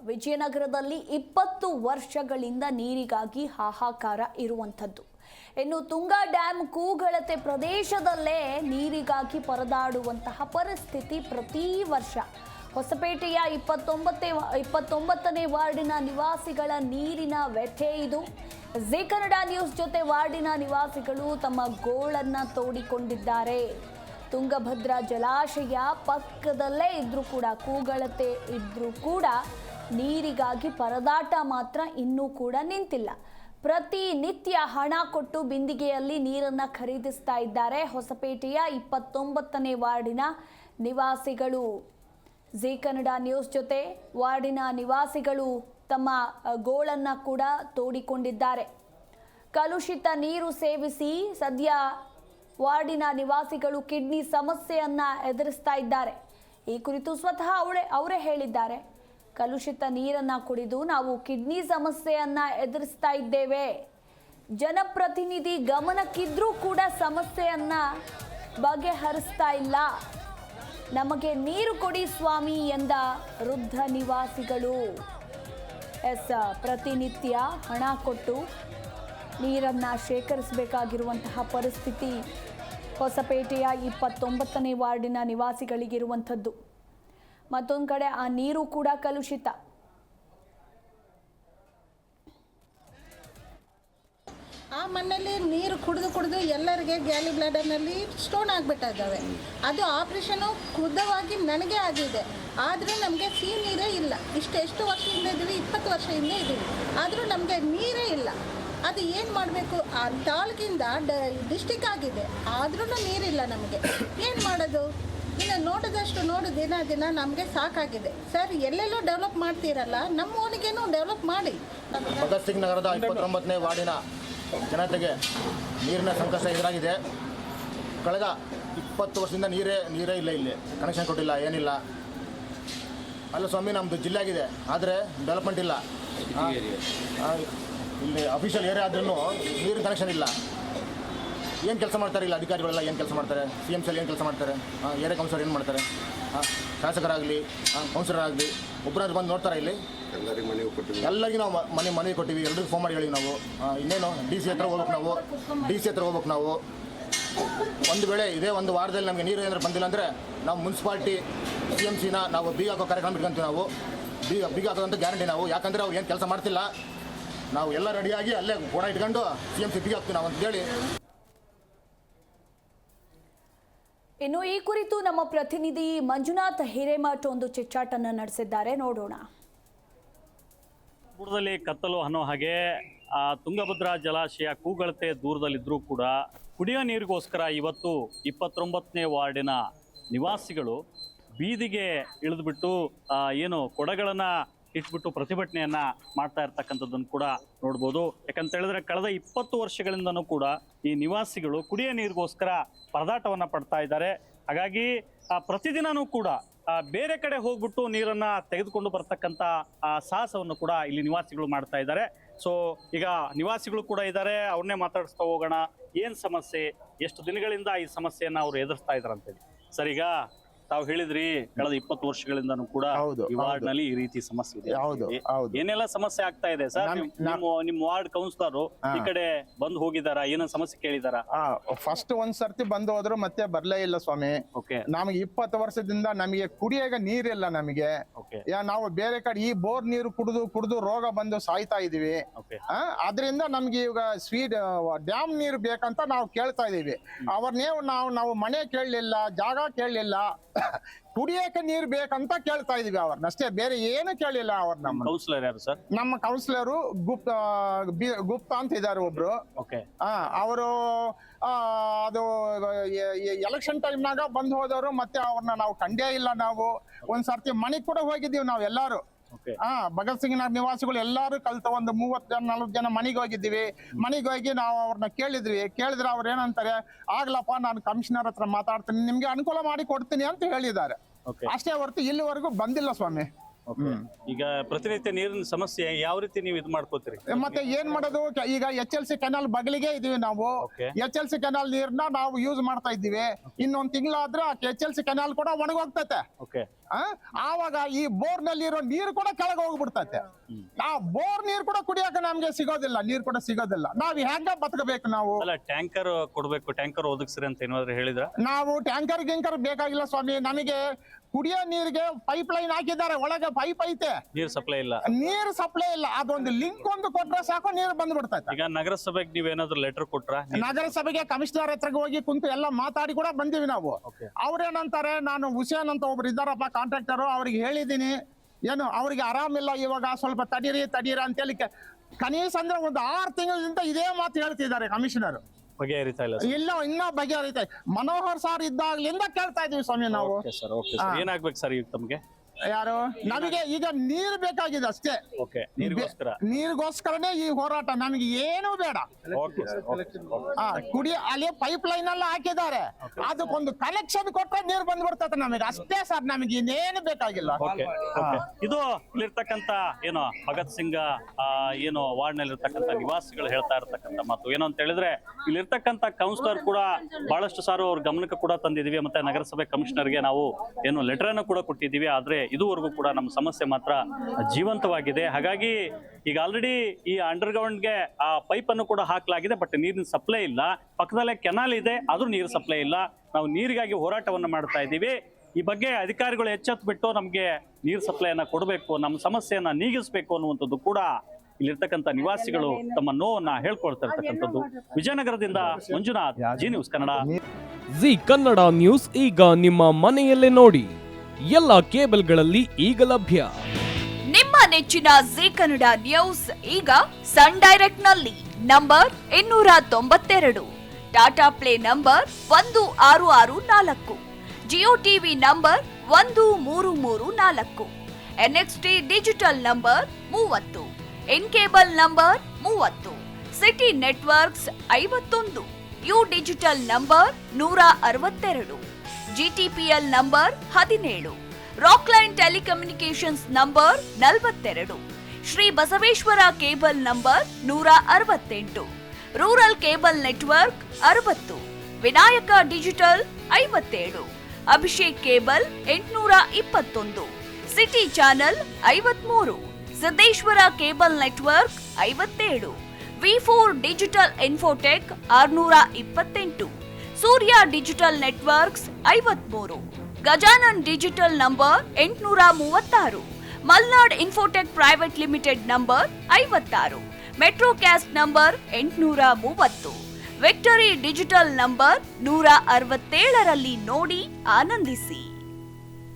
ವಿಜಯನಗರದಲ್ಲಿ 20 ವರ್ಷಗಳಿಂದ ನೀರಿಗಾಗಿ ಹಾಹಾಕಾರ ಇರುವಂಥದ್ದು. ಇನ್ನು ತುಂಗಾ ಡ್ಯಾಮ್ ಕೂಗಳತೆ ಪ್ರದೇಶದಲ್ಲೇ ನೀರಿಗಾಗಿ ಪರದಾಡುವಂತಹ ಪರಿಸ್ಥಿತಿ ಪ್ರತಿ ವರ್ಷ. ಹೊಸಪೇಟೆಯ 29ನೇ ವಾರ್ಡಿನ ನಿವಾಸಿಗಳ ನೀರಿನ ವ್ಯಥೆ ಇದು. ಜಿ ಕನ್ನಡ ನ್ಯೂಸ್ ಜೊತೆ ವಾರ್ಡಿನ ನಿವಾಸಿಗಳು ತಮ್ಮ ಗೋಳನ್ನ ತೋಡಿಕೊಂಡಿದ್ದಾರೆ. ತುಂಗಭದ್ರಾ ಜಲಾಶಯ ಪಕ್ಕದಲ್ಲೇ ಇದ್ರೂ ಕೂಡ, ಕೂಗಳತೆ ಇದ್ರೂ ಕೂಡ ನೀರಿಗಾಗಿ ಪರದಾಟ ಮಾತ್ರ ಇನ್ನೂ ಕೂಡ ನಿಂತಿಲ್ಲ. ಪ್ರತಿನಿತ್ಯ ಹಣ ಕೊಟ್ಟು ಬಿಂದಿಗೆಯಲ್ಲಿ ನೀರನ್ನು ಖರೀದಿಸ್ತಾ ಇದ್ದಾರೆ ಹೊಸಪೇಟೆಯ 29ನೇ ವಾರ್ಡಿನ ನಿವಾಸಿಗಳು. ಜಿ ಕನ್ನಡ ನ್ಯೂಸ್ ಜೊತೆ ವಾರ್ಡಿನ ನಿವಾಸಿಗಳು ತಮ್ಮ ಗೋಳನ್ನು ಕೂಡ ತೋಡಿಕೊಂಡಿದ್ದಾರೆ. ಕಲುಷಿತ ನೀರು ಸೇವಿಸಿ ಸದ್ಯ ವಾರ್ಡಿನ ನಿವಾಸಿಗಳು ಕಿಡ್ನಿ ಸಮಸ್ಯೆಯನ್ನ ಎದುರಿಸ್ತಾ ಇದ್ದಾರೆ. ಈ ಕುರಿತು ಸ್ವತಃ ಅವರೇ ಹೇಳಿದ್ದಾರೆ, ಕಲುಷಿತ ನೀರನ್ನ ಕುಡಿದು ನಾವು ಕಿಡ್ನಿ ಸಮಸ್ಯೆಯನ್ನ ಎದುರಿಸ್ತಾ ಇದ್ದೇವೆ. ಜನಪ್ರತಿನಿಧಿ ಗಮನಕ್ಕಿದ್ರೂ ಕೂಡ ಸಮಸ್ಯೆಯನ್ನ ಬಗೆಹರಿಸ್ತಾ ಇಲ್ಲ. ನಮಗೆ ನೀರು ಕೊಡಿ ಸ್ವಾಮಿ ಎಂದ ವೃದ್ಧ ನಿವಾಸಿಗಳು. ಪ್ರತಿನಿತ್ಯ ಹಣ ಕೊಟ್ಟು ನೀರನ್ನು ಶೇಖರಿಸಬೇಕಾಗಿರುವಂತಹ ಪರಿಸ್ಥಿತಿ ಹೊಸಪೇಟೆಯ 29ನೇ ವಾರ್ಡಿನ ನಿವಾಸಿಗಳಿಗಿರುವಂಥದ್ದು. ಮತ್ತೊಂದು ಕಡೆ ಆ ನೀರು ಕೂಡ ಕಲುಷಿತ. ಆ ಮಣ್ಣಲ್ಲಿ ನೀರು ಕುಡಿದು ಎಲ್ಲರಿಗೆ ಗ್ಯಾಲಿ ಬ್ಲಾಡರ್ನಲ್ಲಿ ಸ್ಟೋನ್ ಆಗಿಬಿಟ್ಟಿದ್ದಾವೆ. ಅದು ಆಪ್ರೇಷನು ಖುದ್ದವಾಗಿ ನನಗೆ ಆಗಿದೆ. ಆದರೂ ನಮಗೆ ಸಿಹಿ ನೀರೇ ಇಲ್ಲ. ಎಷ್ಟು ವರ್ಷದಿಂದ ಇದ್ದೀವಿ, 20 ವರ್ಷದಿಂದ ಇದ್ದೀವಿ, ಆದರೂ ನಮಗೆ ನೀರೇ ಇಲ್ಲ. ಅದು ಏನು ಮಾಡಬೇಕು? ಆ ತಾಲೂಕಿಂದ ಡಿಸ್ಟಿಕ್ ಆಗಿದೆ, ಆದ್ರೂ ನೀರಿಲ್ಲ ನಮಗೆ. ಏನು ಮಾಡೋದು? ಇನ್ನು ನೋಡಿದಷ್ಟು ದಿನ ನಮಗೆ ಸಾಕಾಗಿದೆ. ಸರ್, ಎಲ್ಲೆಲ್ಲೋ ಡೆವಲಪ್ ಮಾಡ್ತೀರಲ್ಲ, ನಮ್ಮ ಓಣಿಗೇನು ಡೆವಲಪ್ ಮಾಡಿ. ಭಗತ್ ಸಿಂಗ್ ನಗರದ 29ನೇ ವಾರ್ಡಿನ ಜನತೆಗೆ ನೀರಿನ ಸಂಕಷ್ಟ ಎದುರಾಗಿದೆ. ಕಳೆದ 20 ವರ್ಷದಿಂದ ನೀರೇ ಇಲ್ಲ. ಇಲ್ಲಿ ಕನೆಕ್ಷನ್ ಕೊಟ್ಟಿಲ್ಲ, ಏನಿಲ್ಲ. ಅಲ್ಲ ಸ್ವಾಮಿ, ನಮ್ಮದು ಜಿಲ್ಲೆ ಆಗಿದೆ, ಆದರೆ ಡೆವಲಪ್ಮೆಂಟ್ ಇಲ್ಲ. ಇಲ್ಲಿ ಅಫಿಷಿಯಲ್ ಏರಿಯಾ ಆದ್ರೂ ನೀರಿನ ಕನೆಕ್ಷನ್ ಇಲ್ಲ. ಏನು ಕೆಲಸ ಮಾಡ್ತಾರೆ ಇಲ್ಲ ಅಧಿಕಾರಿಗಳೆಲ್ಲ? ಏನು ಕೆಲಸ ಮಾಡ್ತಾರೆ? CMC ಏನು ಕೆಲಸ ಮಾಡ್ತಾರೆ? ಏರಿಯಾ ಕೌನ್ಸಿಲರ್ ಏನು ಮಾಡ್ತಾರೆ? ಶಾಸಕರಾಗಲಿ ಕೌನ್ಸಿಲರ್ ಒಬ್ಬರಾದ್ರು ಬಂದು ನೋಡ್ತಾರೆ? ಇಲ್ಲಿ ಎಲ್ಲರಿಗೂ ನಾವು ಮನೆ ಕೊಟ್ಟಿವಿ, ಎಲ್ರಿಗೂ ಫೋನ್ ಮಾಡಿ ಹೇಳಿವಿ ನಾವು. ಇನ್ನೇನು DC ಹತ್ರ ಹೋಗ್ಬೇಕು ನಾವು. ಒಂದು ವೇಳೆ ಇದೇ ಒಂದು ವಾರದಲ್ಲಿ ನಮಗೆ ನೀರು ಏನಾದ್ರು ಬಂದಿಲ್ಲ ಅಂದರೆ ನಾವು ಮುನ್ಸಿಪಾಲ್ಟಿ CMCನ ನಾವು ಬೀಗ ಹಾಕೋ ಕಾರ್ಯಕ್ರಮ ಇಟ್ಕೊಂತೀವಿ. ನಾವು ಬೀಗ ಹಾಕೋದಂತ ಗ್ಯಾರಂಟಿ ನಾವು. ಯಾಕಂದರೆ ಅವ್ರು ಏನು ಕೆಲಸ ಮಾಡ್ತಿಲ್ಲ. ನಾವು ಎಲ್ಲ ರೆಡಿಯಾಗಿ ಅಲ್ಲೇ ಗೋಡ ಇಟ್ಕೊಂಡು CMC ಬೀಗ ಹಾಕ್ತೀವಿ ನಾವು ಅಂತೇಳಿ. ಇನ್ನು ಈ ಕುರಿತು ನಮ್ಮ ಪ್ರತಿನಿಧಿ ಮಂಜುನಾಥ್ ಹಿರೇಮಠ ಒಂದು ಚಿಚ್ಚಾಟನ್ನು ನಡೆಸಿದ್ದಾರೆ, ನೋಡೋಣ. ದೂರದಲ್ಲಿ ಕತ್ತಲು ಅನ್ನೋ ಹಾಗೆ ತುಂಗಭದ್ರಾ ಜಲಾಶಯ ಕೂಗಳತೆ ದೂರದಲ್ಲಿದ್ದರೂ ಕೂಡ ಕುಡಿಯೋ ನೀರಿಗೋಸ್ಕರ ಇವತ್ತು 29ನೇ ವಾರ್ಡಿನ ನಿವಾಸಿಗಳು ಬೀದಿಗೆ ಇಳಿದುಬಿಟ್ಟು ಏನು ಕೊಡಗಳನ್ನು ಇಟ್ಬಿಟ್ಟು ಪ್ರತಿಭಟನೆಯನ್ನ ಮಾಡ್ತಾ ಇರ್ತಕ್ಕಂಥದ್ದನ್ನು ಕೂಡ ನೋಡ್ಬೋದು. ಯಾಕಂತ ಹೇಳಿದ್ರೆ ಕಳೆದ 20 ವರ್ಷಗಳಿಂದನೂ ಕೂಡ ಈ ನಿವಾಸಿಗಳು ಕುಡಿಯೋ ನೀರಿಗೋಸ್ಕರ ಪರದಾಟವನ್ನ ಪಡ್ತಾ ಇದ್ದಾರೆ. ಹಾಗಾಗಿ ಪ್ರತಿದಿನನೂ ಕೂಡ ಬೇರೆ ಕಡೆ ಹೋಗ್ಬಿಟ್ಟು ನೀರನ್ನ ತೆಗೆದುಕೊಂಡು ಬರ್ತಕ್ಕಂಥ ಸಾಹಸವನ್ನು ಕೂಡ ಇಲ್ಲಿ ನಿವಾಸಿಗಳು ಮಾಡ್ತಾ ಇದ್ದಾರೆ. ಸೊ ಈಗ ನಿವಾಸಿಗಳು ಕೂಡ ಇದ್ದಾರೆ, ಅವ್ರನ್ನೇ ಮಾತಾಡಿಸ್ತಾ ಹೋಗೋಣ. ಏನ್ ಸಮಸ್ಯೆ, ಎಷ್ಟು ದಿನಗಳಿಂದ ಈ ಸಮಸ್ಯೆಯನ್ನ ಅವ್ರು ಎದುರಿಸ್ತಾ ಇದಾರಂತೇಳಿ. ಸರ್, ಈಗ ತಾವು ಹೇಳಿದ್ರಿ ಕಳೆದ 20 ವರ್ಷಗಳಿಂದನೂ ಕೂಡ ಈ ವಾರ್ಡ್ ನಲ್ಲಿ ಈ ರೀತಿ ಸಮಸ್ಯೆ ಇದೆ. ಏನೆಲ್ಲ ಸಮಸ್ಯೆ ಆಗ್ತಾ ಇದೆ ಸರ್? ನಿಮ್ ವಾರ್ಡ್ ಕೌನ್ಸಿಲರ್ ಈ ಕಡೆ ಬಂದು ಹೋಗಿದಾರ? ಏನೋ ಸಮಸ್ಯೆ ಕೇಳಿದಾರ? ಫಸ್ಟ್ ಒಂದ್ ಸರ್ತಿ ಬಂದು ಹೋದ್ರು, ಮತ್ತೆ ಬರ್ಲೇ ಇಲ್ಲ ಸ್ವಾಮಿ. ನಮಗೆ 20 ವರ್ಷದಿಂದ ನಮಗೆ ಕುಡಿಯಾಗ ನೀರಿಲ್ಲ. ನಮಗೆ ನಾವು ಬೇರೆ ಕಡೆ ಈ ಬೋರ್ ನೀರು ಕುಡಿದು ರೋಗ ಬಂದು ಸಾಯ್ತಾ ಇದೀವಿ. ಅದರಿಂದ ನಮ್ಗೆ ಈಗ ಡ್ಯಾಮ್ ನೀರು ಬೇಕಂತ ನಾವು ಕೇಳ್ತಾ ಇದೀವಿ. ಅವ್ರನ್ನೇ ನಾವು ಮನೆ ಕೇಳಲಿಲ್ಲ, ಜಾಗ ಕೇಳಲಿಲ್ಲ, ಕುಡಿಯಕ್ಕೆ ನೀರು ಬೇಕಂತ ಕೇಳ್ತಾ ಇದೀವಿ ಅವ್ರನ್ನಷ್ಟೇ, ಬೇರೆ ಏನು ಕೇಳಿಲ್ಲ. ಅವ್ರ ನಮ್ಮ ಕೌನ್ಸಿಲರ್ ಯಾರು ಸರ್? ನಮ್ಮ ಕೌನ್ಸಿಲರು ಗುಪ್ತಾ ಅಂತ ಇದ್ದಾರೆ ಒಬ್ರು. ಅವರು ಅದು ಎಲೆಕ್ಷನ್ ಟೈಮ್ನಾಗ ಬಂದು ಹೋದವರು, ಮತ್ತೆ ಅವ್ರನ್ನ ನಾವು ಕಂಡೇ ಇಲ್ಲ. ನಾವು ಒಂದ್ಸರ್ತಿ ಮನೆಗ್ ಕೂಡ ಹೋಗಿದ್ದೀವಿ ನಾವು ಎಲ್ಲಾರು. ಭಗತ್ ಸಿಂಗ್ ನಗರ ನಿವಾಸಿಗಳು ಎಲ್ಲಾರು ಕಲ್ತ ಒಂದು 30-40 ಜನ ಮನೆಗೆ ಹೋಗಿದ್ದೀವಿ. ಮನೆಗೆ ಹೋಗಿ ನಾವು ಅವ್ರನ್ನ ಕೇಳಿದ್ರೆ ಅವ್ರು ಏನಂತಾರೆ, ಆಗ್ಲಪ್ಪ ನಾನು ಕಮಿಷನರ್ ಹತ್ರ ಮಾತಾಡ್ತೀನಿ, ನಿಮ್ಗೆ ಅನುಕೂಲ ಮಾಡಿ ಕೊಡ್ತೀನಿ ಅಂತ ಹೇಳಿದ್ದಾರೆ. ಅಷ್ಟೇ ಹೊರತು ಇಲ್ಲಿವರೆಗೂ ಬಂದಿಲ್ಲ ಸ್ವಾಮಿ. ಈಗ ಪ್ರತಿನಿತ್ಯ ನೀರಿನ ಸಮಸ್ಯೆ ಯಾವ ರೀತಿ ನೀವು ಇದು ಮಾಡ್ಕೋತೀರಿ? ಮತ್ತೆ ಏನ್ ಮಾಡೋದು, ಈಗ HLC ಕೆನಾಲ್ ಬಗಲಿಗೆ ಇದೀವಿ ನಾವು. HLC ಕೆನಾಲ್ ನೀರ್ನ ನಾವು ಯೂಸ್ ಮಾಡ್ತಾ ಇದ್ದೀವಿ. ಇನ್ನೊಂದ್ ತಿಂಗಳಾದ್ರೆ HLC ಕೆನಾಲ್ ಕೂಡ ಒಣಗೋಗ್ತೈತೆ. ಆವಾಗ ಈ ಬೋರ್ ನಲ್ಲಿರೋ ನೀರು ಕೂಡ ಕೆಳಗೆ ಹೋಗ್ಬಿಡ್ತೈತೆ. ಆ ಬೋರ್ ನೀರು ಕೂಡ ಕುಡಿಯಕ್ಕೆ ನಮ್ಗೆ ಸಿಗೋದಿಲ್ಲ, ನೀರು ಕೂಡ ಸಿಗೋದಿಲ್ಲ. ನಾವ್ ಹೆಂಗ ಬದುಕಬೇಕು ನಾವು? ಟ್ಯಾಂಕರ್ ಕೊಡ್ಬೇಕು, ಟ್ಯಾಂಕರ್ ಒದಗಿಸ್ರಿ ಅಂತ ಏನಾದ್ರು ಹೇಳಿದ್ರ? ನಾವು ಟ್ಯಾಂಕರ್ ಗಿಂಕರ್ ಬೇಕಾಗಿಲ್ಲ ಸ್ವಾಮಿ. ನಮಗೆ ಕುಡಿಯೋ ನೀರಿಗೆ ಪೈಪ್ ಲೈನ್ ಹಾಕಿದ್ದಾರೆ, ಒಳಗೆ ಪೈಪ್ ಐತೆ, ನೀರ್ ಸಪ್ಲೈ ಇಲ್ಲ. ನೀರು ಸಪ್ಲೈ ಇಲ್ಲ. ಅದೊಂದು ಲಿಂಕ್ ಒಂದು ಕೊಟ್ರೆ ಸಾಕು, ನೀರು ಬಂದ್ಬಿಡ್ತೈತೆ. ಈಗ ನಗರಸಭೆಗೆ ನೀವೇನಾದ್ರು ಲೆಟರ್ ಕೊಟ್ರ? ನಗರಸಭೆಗೆ ಕಮಿಷನರ್ ಹತ್ರಗೆ ಹೋಗಿ ಕುಂತು ಎಲ್ಲ ಮಾತಾಡಿ ಕೂಡ ಬಂದಿವಿ ನಾವು. ಅವ್ರೇನಂತಾರೆ, ನಾನು ಹುಸೇನ್ ಅಂತ ಒಬ್ರು ಇದ್ದಾರಪ್ಪ ಕಾಂಟ್ರಾಕ್ಟರ್, ಅವ್ರಿಗೆ ಹೇಳಿದೀನಿ, ಏನು ಅವ್ರಿಗೆ ಆರಾಮಿಲ್ಲ, ಇವಾಗ ಸ್ವಲ್ಪ ತಡೀರಿ ಅಂತೇಳಿ ಕನೀಸ ಅಂದ್ರೆ ಒಂದು 6 ತಿಂಗಳಿಂದ ಇದೇ ಮಾತು ಹೇಳ್ತಿದ್ದಾರೆ ಕಮಿಷನರ್. ಬಗೆಹರಿತಾ ಇಲ್ಲ? ಇಲ್ಲ, ಇನ್ನೂ ಬಗೆಹರಿತಾ. ಮನೋಹರ್ ಸರ್ ಇದ್ದಾಗ್ಲಿಂದ ಕೇಳ್ತಾ ಇದೀವಿ ಸ್ವಾಮಿ ನಾವು. ಏನಾಗ್ಬೇಕು ಸರ್ ಈಗ ತಮ್ಗೆ? ಯಾರು? ನಮಗೆ ಈಗ ನೀರು ಬೇಕಾಗಿದೆ ಅಷ್ಟೇ. ನೀರಿಗೋಸ್ಕರನೇ ಈ ಹೋರಾಟ. ನಮಗೆ ಏನು ಬೇಡ. ಅಲ್ಲಿ ಪೈಪ್ ಲೈನ್ ಎಲ್ಲ ಹಾಕಿದ್ದಾರೆ, ಅದಕ್ಕೊಂದು ಕನೆಕ್ಷನ್ ಕೊಟ್ಟರೆ ನೀರು ಬಂದ್ಬಿಡ್ತದೆ ನಮಗೆ, ಅಷ್ಟೇ ಸರ್. ನಮಗೆ ಇನ್ನೇನು ಬೇಕಾಗಿಲ್ಲ. ಇದು ಇಲ್ಲಿರ್ತಕ್ಕಂತ ಏನೋ ಭಗತ್ ಸಿಂಗ್ ಏನೋ ವಾರ್ಡ್ ನಲ್ಲಿ ಇರ್ತಕ್ಕಂಥ ನಿವಾಸಿಗಳು ಹೇಳ್ತಾ ಇರ್ತಕ್ಕಂಥ ಮಾತು. ಏನು ಅಂತ ಹೇಳಿದ್ರೆ, ಇಲ್ಲಿರ್ತಕ್ಕಂಥ ಕೌನ್ಸಿಲರ್ ಕೂಡ ಬಹಳಷ್ಟು ಸಾರು ಅವ್ರ ಗಮನಕ್ಕೆ ಕೂಡ ತಂದಿದೀವಿ, ಮತ್ತೆ ನಗರಸಭೆ ಕಮಿಷನರ್ಗೆ ನಾವು ಏನು ಲೆಟರ್ ಅನ್ನು ಕೂಡ ಕೊಟ್ಟಿದ್ದೀವಿ. ಆದ್ರೆ ಇದುವರೆಗೂ ಕೂಡ ನಮ್ಮ ಸಮಸ್ಯೆ ಮಾತ್ರ ಜೀವಂತವಾಗಿದೆ. ಹಾಗಾಗಿ ಈಗ ಆಲ್ರೆಡಿ ಈ ಅಂಡರ್ಗ್ರೌಂಡ್ಗೆ ಆ ಪೈಪ್ ಅನ್ನು ಕೂಡ ಹಾಕಲಾಗಿದೆ, ಬಟ್ ನೀರಿನ ಸಪ್ಲೈ ಇಲ್ಲ. ಪಕ್ಕದಲ್ಲೇ ಕೆನಾಲ್ ಇದೆ, ಆದ್ರೂ ನೀರು ಸಪ್ಲೈ ಇಲ್ಲ. ನಾವು ನೀರಿಗಾಗಿ ಹೋರಾಟವನ್ನು ಮಾಡ್ತಾ ಇದ್ದೀವಿ. ಈ ಬಗ್ಗೆ ಅಧಿಕಾರಿಗಳು ಎಚ್ಚೆತ್ತು ಬಿಟ್ಟು ನಮಗೆ ನೀರು ಸಪ್ಲೈಯನ್ನ ಕೊಡಬೇಕು, ನಮ್ಮ ಸಮಸ್ಯೆಯನ್ನ ನೀಗಿಸಬೇಕು ಅನ್ನುವಂಥದ್ದು ಕೂಡ ಇಲ್ಲಿರ್ತಕ್ಕಂಥ ನಿವಾಸಿಗಳು ತಮ್ಮ ನೋವನ್ನ ಹೇಳ್ಕೊಳ್ತಾ ಇರ್ತಕ್ಕಂಥದ್ದು. ವಿಜಯನಗರದಿಂದ Manjunath, Zee news Kannada. Zee Kannada news ಈಗ ನಿಮ್ಮ ಮನೆಯಲ್ಲೇ ನೋಡಿ. ಎಲ್ಲ ಕೇಬಲ್ಗಳಲ್ಲಿ ಈಗ ಲಭ್ಯ. ನಿಮ್ಮ ನೆಚ್ಚಿನ ಜಿ ಕನ್ನಡ ನ್ಯೂಸ್ ಈಗ ಸನ್ ಡೈರೆಕ್ಟ್ ನಲ್ಲಿ number 292, Tata play number 1664, Jio TV number 1334, NXT digital number 30, N cable number 30, city networks 51, U digital number 162, GTPL number 17, Rockline telecommunications number 42, Shri Basaveshwara cable number 168, rural cable network 60, Vinayaka digital 57, Abhishek cable 821, city channel 53, Siddeshwara cable network 57, V4 digital Infotech 628, ಸೂರ್ಯ digital networks 53, Gajanan digital number 836, Malnad Infotech private limited number 56, Metrocast number 830, Victory digital number 167ರಲ್ಲಿ ನೋಡಿ ಆನಂದಿಸಿ.